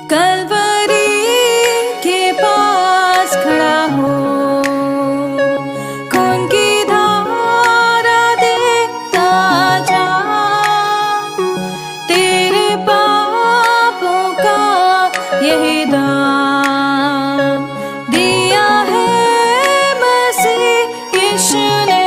कलवरी के पास खड़ा हो, खून की धारा देखता जा, तेरे पापों का यही दाम दिया है मसीह यीशु ने।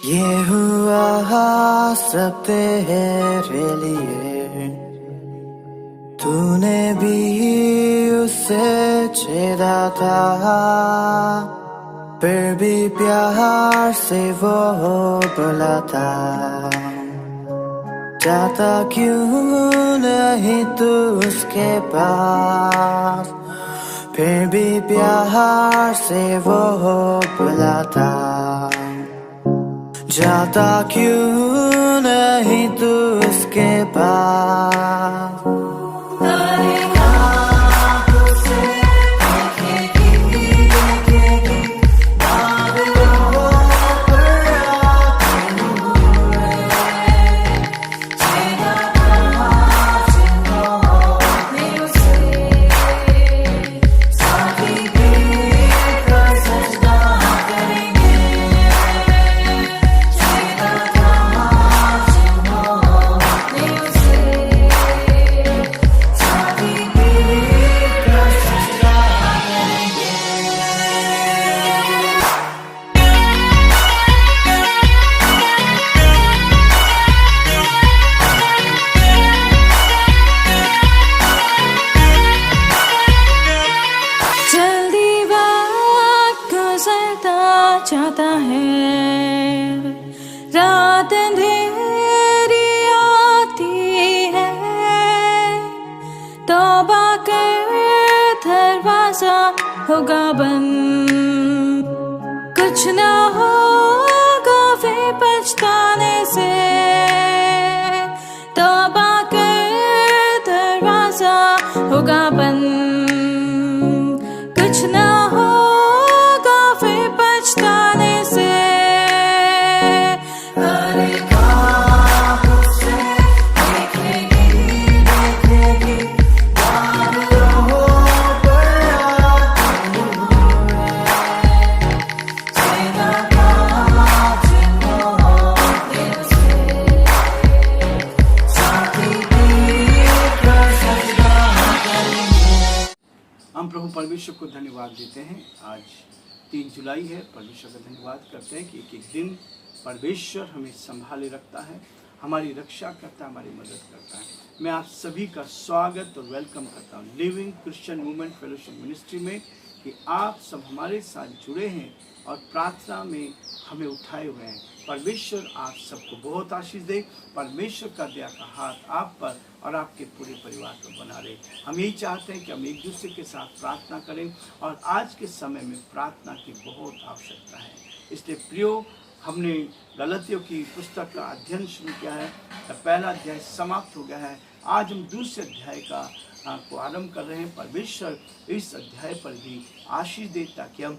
ये हुआ सब तेरे लिए, तूने भी उसे छेड़ा था, फिर भी प्यार से वो बुलाता, जाता क्यों नहीं तू उसके पास, फिर भी प्यार से वो बुलाता, जाता क्यों नहीं तू उसके पास। चाहता है, रात अंधेरी आती है, तौबा कर दरवाजा होगा बंद, कुछ ना होगा वे पछताने से, तौबा कर दरवाजा होगा बंद, कुछ ना होगा फिर पछताने से। हम प्रभु परमेश्वर को धन्यवाद देते हैं। आज 3 जुलाई है। परमेश्वर का धन्यवाद करते हैं कि एक एक दिन परमेश्वर हमें संभाले रखता है, हमारी रक्षा करता है, हमारी मदद करता है। मैं आप सभी का स्वागत और वेलकम करता हूँ living Christian women fellowship ministry में, कि आप सब हमारे साथ जुड़े हैं और प्रार्थना में हमें उठाए हुए हैं। परमेश्वर आप सबको बहुत आशीष दे। परमेश्वर का दया का हाथ आप पर और आपके पूरे परिवार पर बना रहे। हम यही चाहते हैं कि हम एक दूसरे के साथ प्रार्थना करें, और आज के समय में प्रार्थना की बहुत आवश्यकता है। इसलिए प्रियो, हमने गलतियों की पुस्तक का अध्ययन शुरू किया है। पहला अध्याय समाप्त हो गया है। आज हम दूसरे अध्याय को आरंभ कर रहे हैं। परमेश्वर इस अध्याय पर भी आशीष दे, ताकि हम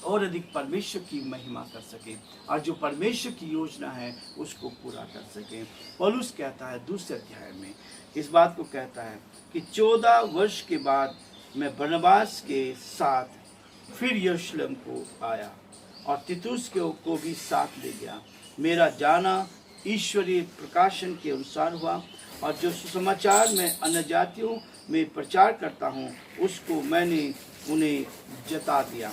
और अधिक परमेश्वर की महिमा कर सके और जो परमेश्वर की योजना है उसको पूरा कर सके। पौलुस कहता है दूसरे अध्याय में इस बात को कहता है कि 14 वर्ष के बाद मैं बरनबास के साथ फिर यरूशलेम को आया और तीतुस को भी साथ ले गया। मेरा जाना ईश्वरीय प्रकाशन के अनुसार हुआ, और जो सुसमाचार मैं अन्य जातियों में प्रचार करता हूँ उसको मैंने उन्हें जता दिया।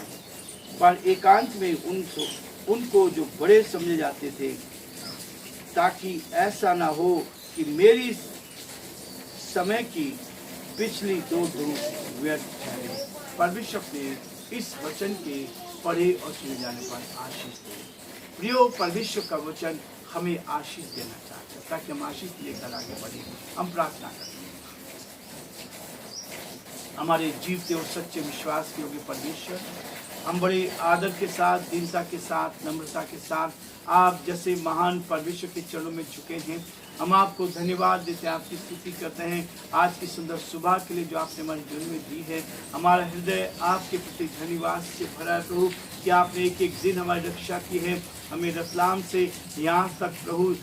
पर एकांत में उनको जो बड़े समझे जाते थे ताकि ऐसा ना हो कि मेरी समय की पिछली दो धूप व्यर्थ ठहरे। परमेश्वर ने इस वचन के पढ़े और सुने जाने पर आशीष दे। प्रियो, परमेश्वर का वचन हमें आशीष देना चाहता है ताकि हम आशीष लेकर आगे बढ़े। हम प्रार्थना करते हैं। हमारे जीवते और सच्चे विश्वास के योग्य परमेश्वर, हम बड़े आदर के साथ, दीनता के साथ, नम्रता के साथ आप जैसे महान परमेश्वर के चरणों में झुके हैं। हम आपको धन्यवाद देते हैं, आपकी स्तुति करते हैं आज की सुंदर सुबह के लिए जो आपने हमारे जीवन में दी है। हमारा हृदय आपके प्रति धन्यवाद से भरा है प्रभु कि आपने एक एक दिन हमारी रक्षा की है। हमें रतलाम से यहाँ तक प्रभु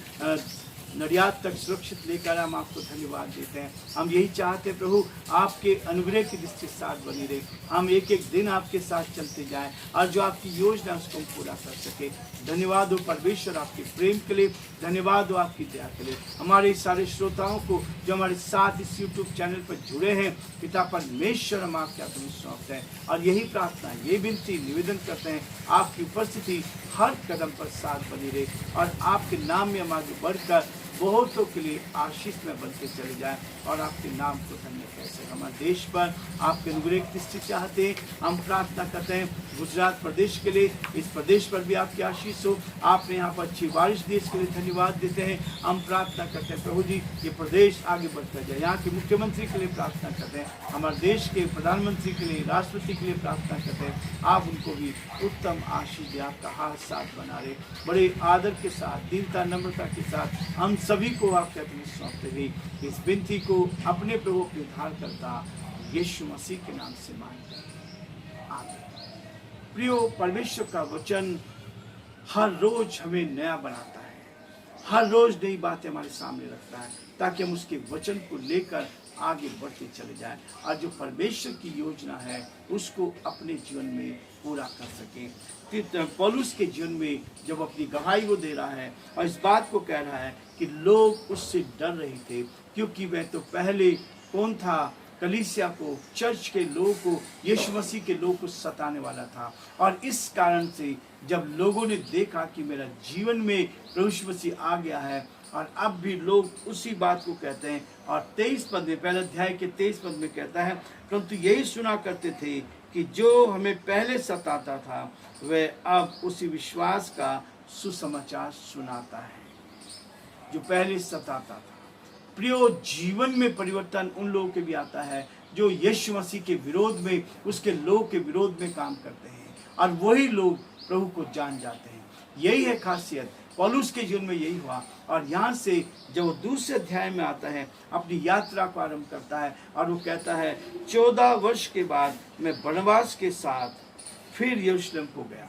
नडियाद तक सुरक्षित लेकर हम आपको धन्यवाद देते हैं। हम यही चाहते प्रभु आपके अनुग्रह की दृष्टि साथ बनी रहे। हम एक एक दिन आपके साथ चलते जाएं और जो आपकी योजना उसको हम पूरा कर सके। धन्यवाद हो परमेश्वर आपके प्रेम के लिए, धन्यवाद हो आपकी दया के लिए। हमारे सारे श्रोताओं को जो हमारे साथ इस YouTube चैनल पर जुड़े हैं, पिता परमेश्वर हम आपके हाथों में सौंपते हैं और यही प्रार्थना, ये विनती निवेदन करते हैं आपकी उपस्थिति हर कदम पर साथ बनी रहे और आपके नाम में हम आगे बढ़कर बहुतों के लिए आशीष में बनते चले जाए और आपके नाम को धन्य कैसे। हमारे देश पर आपके अनुग्रह की दृष्टि चाहते हैं। हम प्रार्थना करते हैं गुजरात प्रदेश के लिए, इस प्रदेश पर भी आपकी आशीष हो। आपने यहाँ पर अच्छी बारिश दी, इसके लिए धन्यवाद देते हैं। हम प्रार्थना करते हैं प्रभु जी ये प्रदेश आगे बढ़ता जाए। यहाँ के मुख्यमंत्री के लिए प्रार्थना करते हैं, हमारे देश के प्रधानमंत्री के लिए, राष्ट्रपति के लिए प्रार्थना करते हैं। आप उनको भी उत्तम आशीष दे, आपका हाथ साथ बना रहे। बड़े आदर के साथ, दीनता नम्रता के साथ हम सभी को आपके हाथ में सौंपते हुए इस विनती को अपने प्रभु के उद्धार करता यीशु मसीह के नाम से मांगते हैं, आमीन। प्रियो, परमेश्वर का वचन हर रोज हमें नया बनाता है, हर रोज नई बातें हमारे सामने रखता है ताकि हम उसके वचन को लेकर आगे बढ़ते चले जाएं और जो परमेश्वर की योजना है उसको अपने जीवन में पूरा कर सकें। पौलुस के जीवन में जब अपनी गवाही वो दे रहा है और इस बात को कह रहा है कि लोग उससे डर रहे थे क्योंकि वह तो पहले कौन था, कलीसिया को, चर्च के लोगों को, यीशु मसीह के लोगों को सताने वाला था। और इस कारण से जब लोगों ने देखा कि मेरा जीवन में प्रभु यीशु मसीह आ गया है और अब भी लोग उसी बात को कहते हैं। और 23 पद में, पहले अध्याय के 23 पद में कहता है, परंतु यही सुना करते थे कि जो हमें पहले सताता था वह अब उसी विश्वास का सुसमाचार सुनाता है जो पहले सताता था। प्रियो, जीवन में परिवर्तन उन लोगों के भी आता है जो यीशु मसीह के विरोध में, उसके लोग के विरोध में काम करते हैं और वही लोग प्रभु को जान जाते हैं। यही है खासियत, पौलुस के जीवन में यही हुआ। और यहाँ से जब वो दूसरे अध्याय में आता है अपनी यात्रा को आरंभ करता है और वो कहता है 14 वर्ष के बाद मैं बरनबास के साथ फिर यरूशलेम को गया।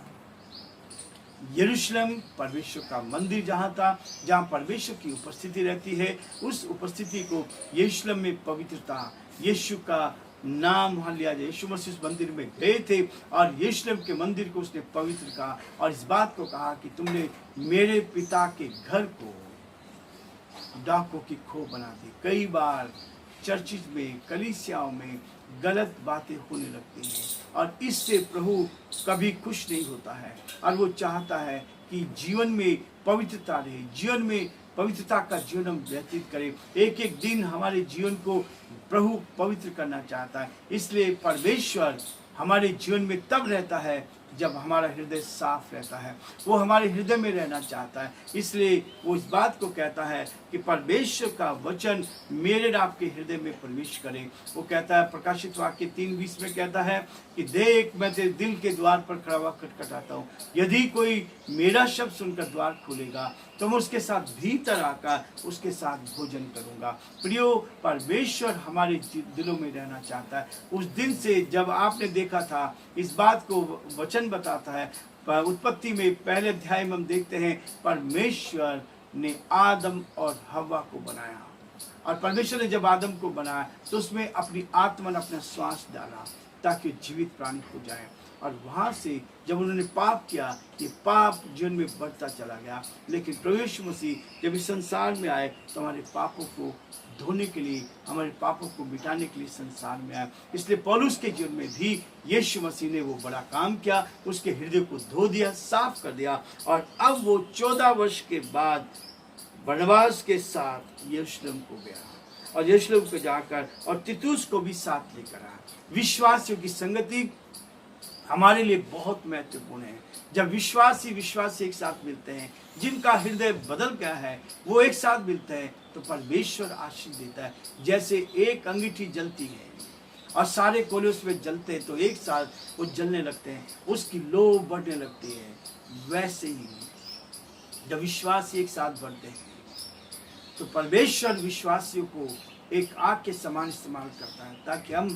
यरूशलेम परमेश्वर का मंदिर जहाँ था, जहाँ परमेश्वर की उपस्थिति रहती है, उस उपस्थिति को यरूशलेम में पवित्रता, यीशु का नाम वहाँ लिया जाए। यीशु मसीह उस मंदिर में गए थे और यरूशलेम के मंदिर को उसने पवित्र कहा और इस बात को कहा कि तुमने मेरे पिता के घर को डाकों की खो बना दी। कई बार चर्चिज में, कलीसियाओं में गलत बातें होने लगती हैं और इससे प्रभु कभी खुश नहीं होता है और वो चाहता है कि जीवन में पवित्रता रहे, जीवन में पवित्रता का जीवन हम व्यतीत करें। एक एक दिन हमारे जीवन को प्रभु पवित्र करना चाहता है। इसलिए परमेश्वर हमारे जीवन में तब रहता है जब हमारा हृदय साफ रहता है। वो हमारे हृदय में रहना चाहता है, इसलिए वो इस बात को कहता है कि परमेश्वर का वचन मेरे और आपके हृदय में प्रवेश करे। वो कहता है, प्रकाशित वाक्य 3:20 में कहता है कि देख मैं तेरे दिल के द्वार पर खड़ा हुआ खटखटाता हूँ, यदि कोई मेरा शब्द सुनकर द्वार खोलेगा तो मैं उसके साथ भीतर आकर उसके साथ भोजन करूंगा। प्रियो, परमेश्वर हमारे दिलों में रहना चाहता है। उस दिन से जब आपने देखा था, इस बात को वचन बताता है, उत्पत्ति में पहले अध्याय में हम देखते हैं परमेश्वर ने आदम और हव्वा को बनाया और परमेश्वर ने जब आदम को बनाया तो उसमें अपनी आत्मा ने अपना श्वास डाला ताकि जीवित प्राणी हो जाए। और वहाँ से जब उन्होंने पाप किया, ये पाप जीवन में बढ़ता चला गया। लेकिन प्रभु यीशु मसीह जब इस संसार में आए तो हमारे पापों को धोने के लिए, हमारे पापों को मिटाने के लिए संसार में आए। इसलिए पौलुस के जीवन में भी यीशु मसीह ने वो बड़ा काम किया, उसके हृदय को धो दिया, साफ कर दिया और अब वो 14 वर्ष के बाद बरनबास के साथ यरूशलेम को गया और यरूशलेम को जाकर और तीतुस को भी साथ लेकर आया। विश्वासियों की संगति हमारे लिए बहुत महत्वपूर्ण है। जब विश्वासी एक साथ मिलते हैं, जिनका हृदय बदल गया है, वो एक साथ मिलते हैं तो परमेश्वर आशीष देता है। जैसे एक अंगीठी जलती है और सारे कोले उसमें जलते हैं तो एक साथ वो जलने लगते हैं, उसकी लो बढ़ने लगती है। वैसे ही जब विश्वासी एक साथ बढ़ते हैं तो परमेश्वर विश्वासियों को एक आग के समान इस्तेमाल करता है ताकि हम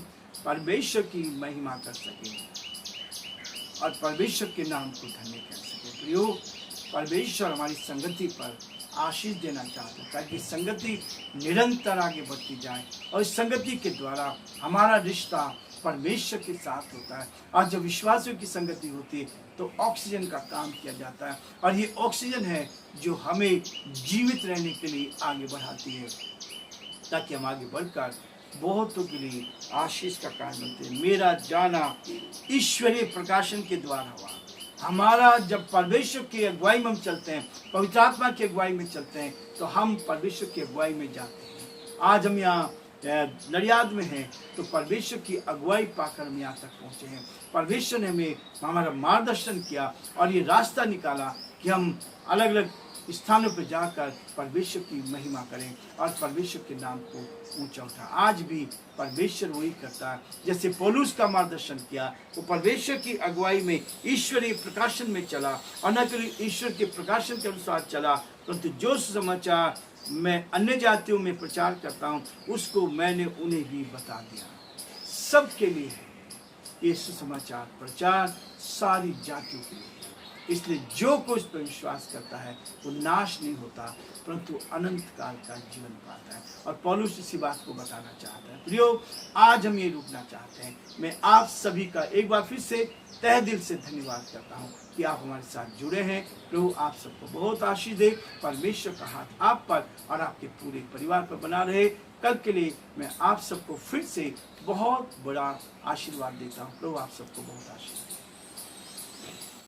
परमेश्वर की महिमा कर सकें और परमेश्वर के नाम को धन्य कर सकें। प्रियो, परमेश्वर हमारी संगति पर आशीष देना चाहते हैं ताकि संगति निरंतर आगे बढ़ती जाए और इस संगति के द्वारा हमारा रिश्ता परमेश्वर के साथ होता है। और जब विश्वासियों की संगति होती है तो ऑक्सीजन का काम किया जाता है और ये ऑक्सीजन है जो हमें जीवित रहने के लिए आगे बढ़ाती है ताकि हम आगे बढ़कर बहुतों के लिए आशीष का कारण बनते हैं। मेरा जाना ईश्वरीय प्रकाशन के द्वारा हुआ। हमारा जब परमेश्वर की अगुवाई में हम चलते हैं, पवित्र आत्मा की अगुवाई में चलते हैं तो हम परमेश्वर की अगुवाई में जाते हैं। आज हम यहाँ नडियाद में हैं तो परमेश्वर की अगुवाई पाकर हम यहाँ तक पहुँचे हैं। परमेश्वर ने हमें हमारा मार्गदर्शन किया और ये रास्ता निकाला कि हम अलग अलग स्थानों पर जाकर परमेश्वर की महिमा करें और परमेश्वर के नाम को ऊंचा उठा। आज भी परमेश्वर वही करता है। जैसे पौलुस का मार्गदर्शन किया, वो परमेश्वर की अगुवाई में ईश्वरीय प्रकाशन में चला और न केवल ईश्वर के प्रकाशन के अनुसार चला, परंतु जो समाचार मैं अन्य जातियों में प्रचार करता हूँ उसको मैंने उन्हें भी बता दिया। सबके लिए है ये सुसमाचार प्रचार, सारी जातियों के लिए। इसलिए जो कोई इस पर विश्वास करता है वो नाश नहीं होता परंतु अनंत काल का जीवन पाता है। और पौलुस इसी बात को बताना चाहता है। प्रियो, आज हम ये रुकना चाहते हैं। मैं आप सभी का एक बार फिर से तहे दिल से धन्यवाद करता हूँ कि आप हमारे साथ जुड़े हैं। प्रभु आप सबको बहुत आशीष दे। परमेश्वर का हाथ आप पर और आपके पूरे परिवार पर बना रहे। कल के लिए मैं आप सबको फिर से बहुत बड़ा आशीर्वाद देता हूँ। प्रभु आप सबको बहुत आशीष दे।